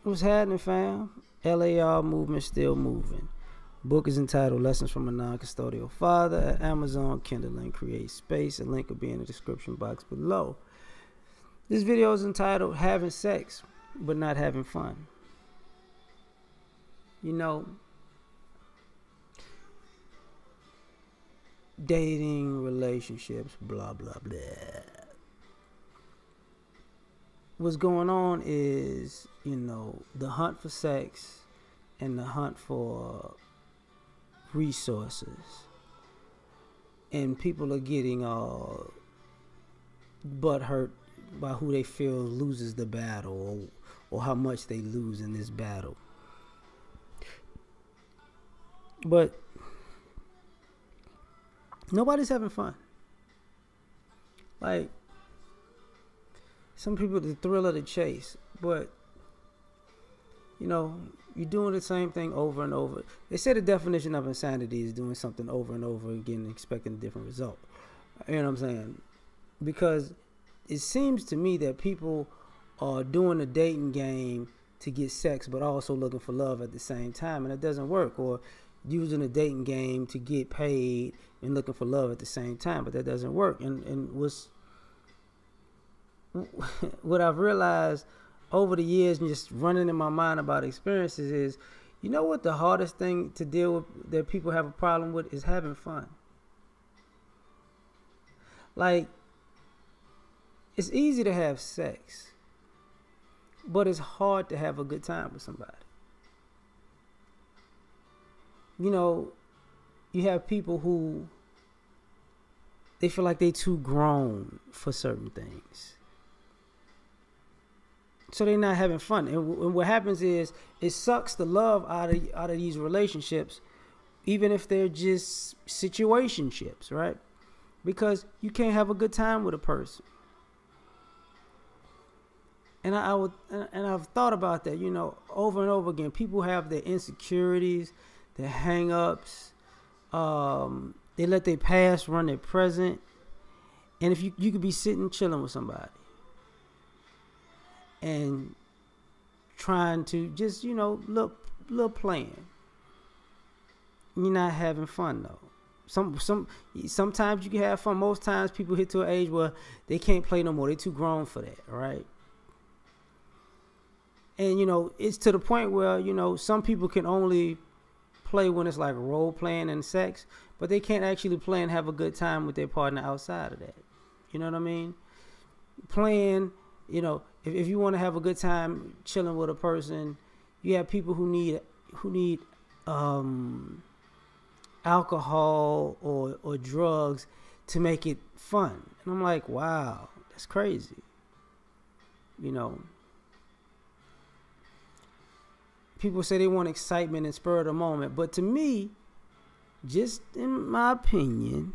What's happening, fam? L.A.R. movement still moving. Book is entitled Lessons from a Non-Custodial Father at Amazon, Kindle, and Create Space. A link will be in the description box below. This video is entitled Having Sex, but Not Having Fun. You know, dating, relationships, blah, blah, blah. What's going on is, the hunt for sex and the hunt for resources. And people are getting butthurt by who they feel loses the battle or how much they lose in this battle. But nobody's having fun. Like, some people, the thrill of the chase, but you're doing the same thing over and over. They say the definition of insanity is doing something over and over again and expecting a different result. You know what I'm saying? Because it seems to me that people are doing a dating game to get sex, but also looking for love at the same time, and it doesn't work. Or using a dating game to get paid and looking for love at the same time, but that doesn't work. And what I've realized over the years and just running in my mind about experiences is, what the hardest thing to deal with that people have a problem with is having fun. Like, it's easy to have sex, but it's hard to have a good time with somebody. You have people who they feel like they too grown for certain things. So they're not having fun. And what happens is it sucks the love out of these relationships, even if they're just situationships, right? Because you can't have a good time with a person. And I've thought about that, over and over again. People have their insecurities, their hang-ups. They let their past run their present. And if you could be sitting chilling with somebody and trying to just, little playing. You're not having fun though. Sometimes you can have fun. Most times people hit to an age where they can't play no more. They're too grown for that, right? And it's to the point where, some people can only play when it's like role playing and sex, but they can't actually play and have a good time with their partner outside of that. You know what I mean? Playing, if you want to have a good time chilling with a person, you have people who need alcohol or drugs to make it fun. And I'm like, wow, that's crazy. People say they want excitement and spur of the moment, but to me, just in my opinion,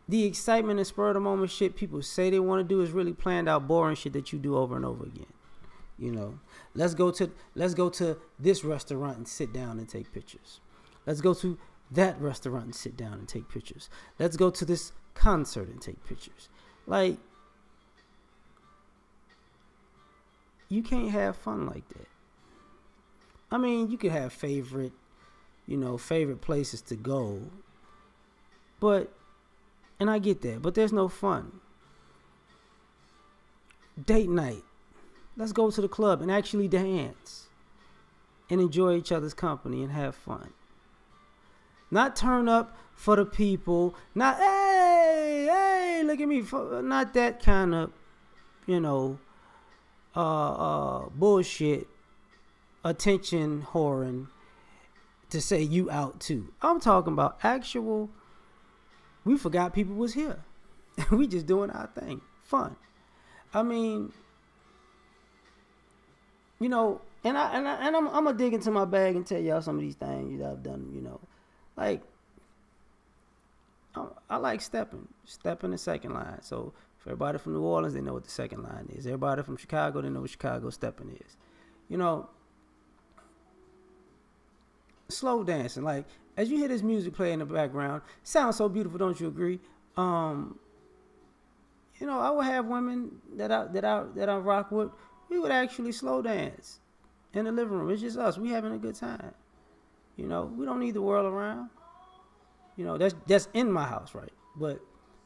the excitement and spur of the moment shit people say they want to do is really planned out, boring shit that you do over and over again. Let's go to this restaurant and sit down and take pictures. Let's go to that restaurant and sit down and take pictures. Let's go to this concert and take pictures. Like, you can't have fun like that. I mean, you could have favorite places to go. And I get that, but there's no fun. Date night. Let's go to the club and actually dance and enjoy each other's company and have fun. Not turn up for the people. Not, hey, look at me. Not that kind of, bullshit, attention whoring to say you out too. I'm talking about actual, we forgot people was here. We just doing our thing. Fun. I mean, and I'm gonna dig into my bag and tell y'all some of these things that I've done, Like, I like stepping the second line. So for everybody from New Orleans, they know what the second line is. Everybody from Chicago, they know what Chicago stepping is. Slow dancing. Like, as you hear this music play in the background, sounds so beautiful, don't you agree? I would have women that I rock with. we would actually slow dance in the living room. It's just us. We having a good time. You know, we don't need the world around. You know, that's in my house, right? But,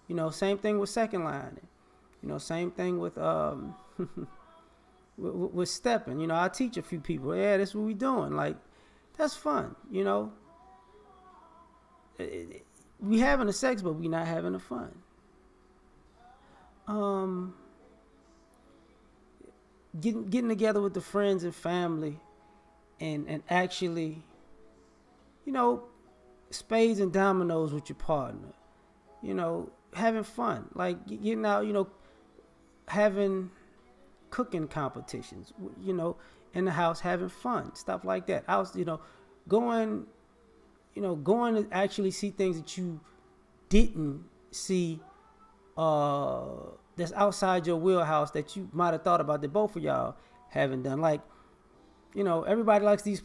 you know, same thing with second line. You know, same thing with with stepping. You know, I teach a few people, yeah, this is what we doing. Like, that's fun, you know. We having the sex, but we not having the fun. Getting together with the friends and family and actually, you know, spades and dominoes with your partner. You know, having fun. Like, getting out, you know, having cooking competitions, you know, in the house, having fun, stuff like that. I was, you know, going to actually see things that you didn't see, that's outside your wheelhouse that you might have thought about that both of y'all haven't done. Like, you know, everybody likes these.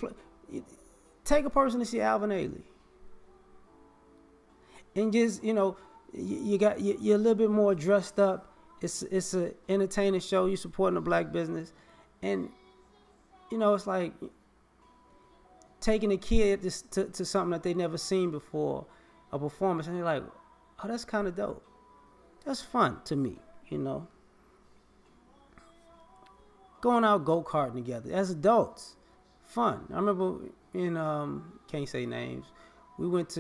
Take a person to see Alvin Ailey, and just, you know, you're a little bit more dressed up. It's an entertaining show. You're supporting a black business, and you know, it's like taking a kid to something that they never seen before, a performance, and they're like, oh, that's kind of dope. That's fun to me, you know. Going out go-karting together as adults, fun. I remember in can't say names. We went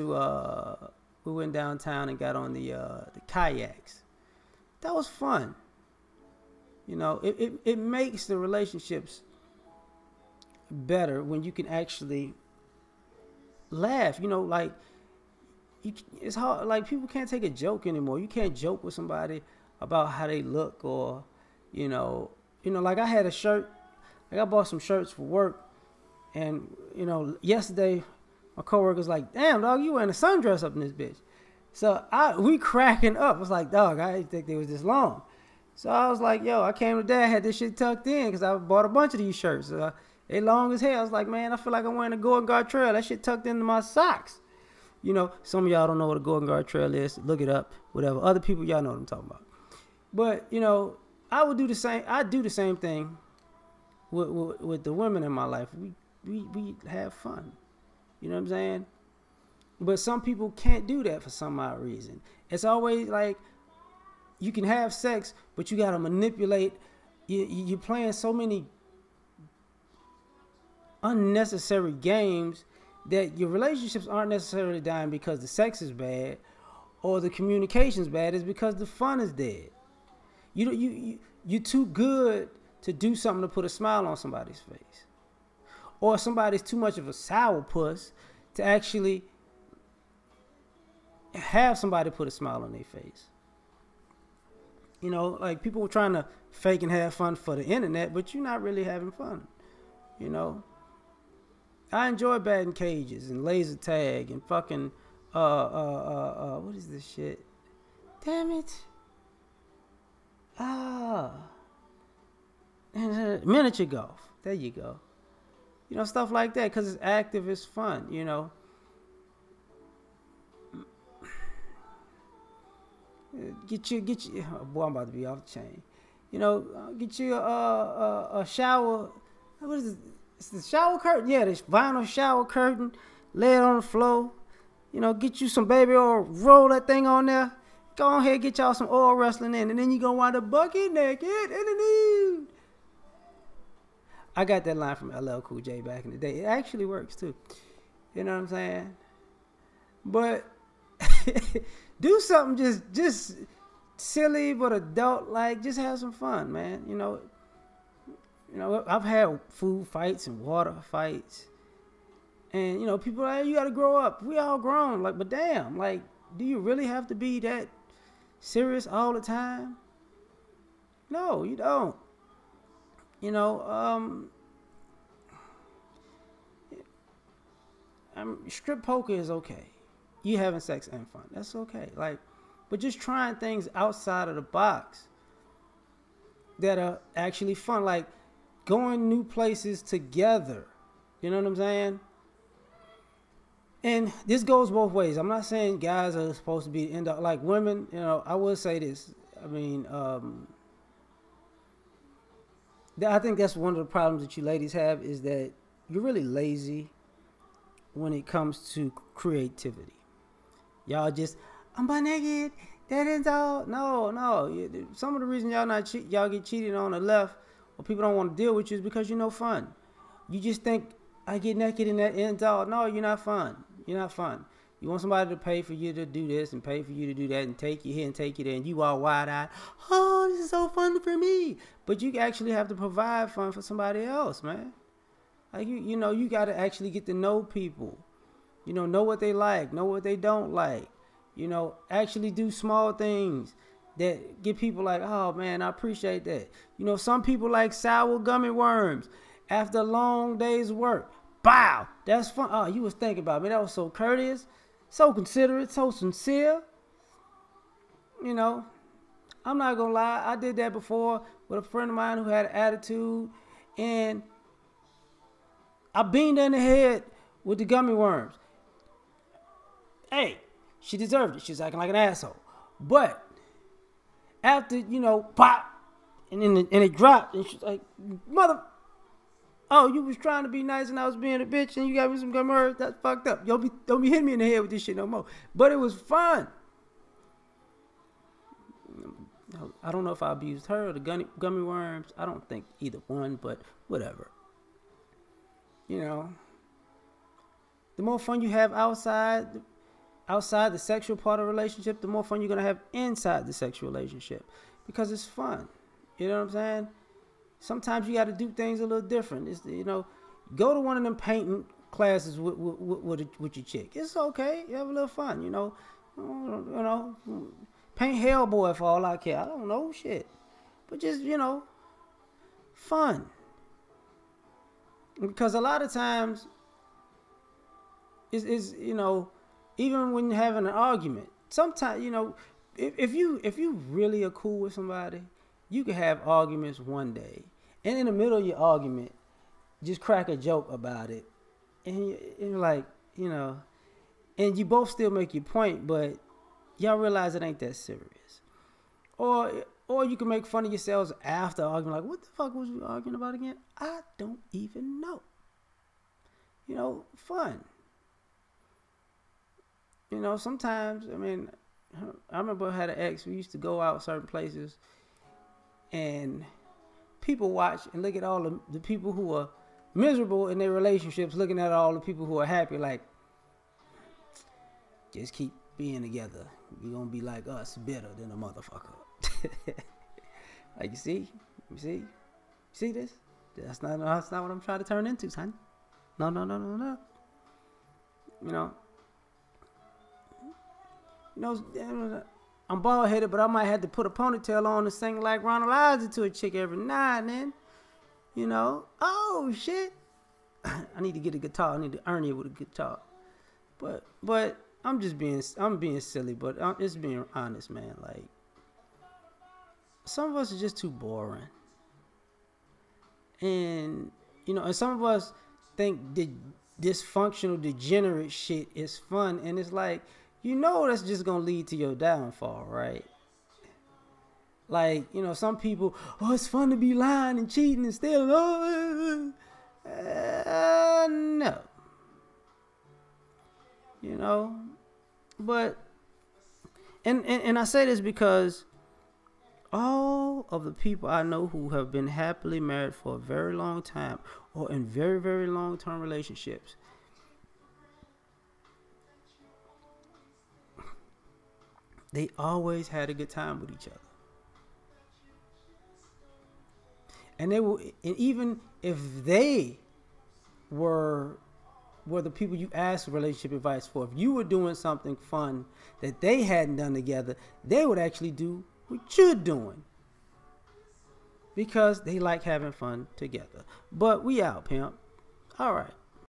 downtown and got on the kayaks. That was fun. You know, it makes the relationships better when you can actually laugh. You know, like, it's hard. Like, people can't take a joke anymore. You can't joke with somebody about how they look, or, you know, like I had a shirt. Like, I bought some shirts for work, and, you know, yesterday my coworker's like, "Damn, dog, you wearing a sundress up in this bitch." So we cracking up. I was like, "Dog, I didn't think they was this long." So I was like, "Yo, I came today. I had this shit tucked in because I bought a bunch of these shirts. They long as hell." I was like, "Man, I feel like I'm wearing a Golden Guard Trail. That shit tucked into my socks." You know, some of y'all don't know what a Golden Guard Trail is. Look it up, whatever. Other people, y'all know what I'm talking about. But, you know, I would do the same. I do the same thing with the women in my life. We have fun. You know what I'm saying? But some people can't do that for some odd reason. It's always like, you can have sex, but you got to manipulate. You're playing so many unnecessary games that your relationships aren't necessarily dying because the sex is bad or the communication's bad. It's because the fun is dead. You're too good to do something to put a smile on somebody's face, or somebody's too much of a sourpuss to actually have somebody put a smile on their face. You know, like, people were trying to fake and have fun for the internet, but you're not really having fun. You know, I enjoy batting cages and laser tag and fucking what is this shit? Damn it. Miniature golf. There you go. You know, stuff like that, because it's active, it's fun, you know. Get you. Oh boy, I'm about to be off the chain. You know, get you a shower. What is it? It's the shower curtain. Yeah, this vinyl shower curtain. Lay it on the floor. You know, get you some baby oil. Roll that thing on there. Go ahead, get y'all some oil wrestling in, and then you gonna wind up bucket naked in the nude. I got that line from L.A.R Cool J back in the day. It actually works too. You know what I'm saying? But do something just silly but adult, like, just have some fun, man. You know, I've had food fights and water fights, and, you know, people are like, you gotta grow up. We all grown, like, but damn, like, do you really have to be that serious all the time? No, you don't. You know, strip poker is okay. You having sex and fun, that's okay. Like, but just trying things outside of the box that are actually fun, like going new places together. You know what I'm saying? And this goes both ways. I'm not saying guys are supposed to be the end up like women. You know, I will say this. I mean, I think that's one of the problems that you ladies have is that you're really lazy when it comes to creativity. Y'all just, I'm butt naked. That is all. No. Some of the reason y'all get cheated on the left, or people don't want to deal with you, is because you're no fun. You just think I get naked and that ends all. No, you're not fun. You're not fun. You want somebody to pay for you to do this and pay for you to do that and take you here and take you there, and you all wide-eyed. Oh, this is so fun for me. But you actually have to provide fun for somebody else, man. Like you got to actually get to know people. Know what they like, know what they don't like. Actually do small things that get people like, oh man, I appreciate that. Some people like sour gummy worms after a long day's work. Bow, that's fun. Oh, you was thinking about me. That was so courteous, so considerate, so sincere. I'm not gonna lie. I did that before with a friend of mine who had an attitude, and I beamed her in the head with the gummy worms. Hey, she deserved it. She was acting like an asshole. But after, pop, and then it dropped, and she's like, mother, oh, you was trying to be nice and I was being a bitch and you got me some gummy worms? That's fucked up. Don't be hitting me in the head with this shit no more. But it was fun. I don't know if I abused her or the gummy worms. I don't think either one, but whatever. The more fun you have outside the sexual part of the relationship, the more fun you're going to have inside the sexual relationship, because it's fun. You know what I'm saying? Sometimes you got to do things a little different. It's, go to one of them painting classes with your chick. It's okay. You have a little fun, paint Hellboy for all I care. I don't know shit. But just, fun. Because a lot of times is even when you're having an argument, sometimes, if you really are cool with somebody, you can have arguments one day, and in the middle of your argument, just crack a joke about it, and you're like, and you both still make your point, but y'all realize it ain't that serious. Or you can make fun of yourselves after arguing, like, what the fuck was we arguing about again? I don't even know. Fun. Sometimes, I remember I had an ex. We used to go out certain places, and people watch and look at all the people who are miserable in their relationships, looking at all the people who are happy, like, just keep being together. You're going to be like us, better than a motherfucker. Like, you see this? That's not what I'm trying to turn into, son. No. I'm bald headed, but I might have to put a ponytail on and sing like Ronald Isaac to a chick every now and then. Oh shit! I need to get a guitar. I need to earn it with a guitar. But I'm being silly, but I'm just being honest, man. Like, some of us are just too boring, and and some of us think the dysfunctional, degenerate shit is fun, and it's like, that's just gonna lead to your downfall, right? Like, some people, oh, it's fun to be lying and cheating and stealing. No. But, and I say this because all of the people I know who have been happily married for a very long time, or in very, very long-term relationships, they always had a good time with each other. And even if they were the people you asked relationship advice for, if you were doing something fun that they hadn't done together, they would actually do what you're doing, because they like having fun together. But we out, pimp. All right.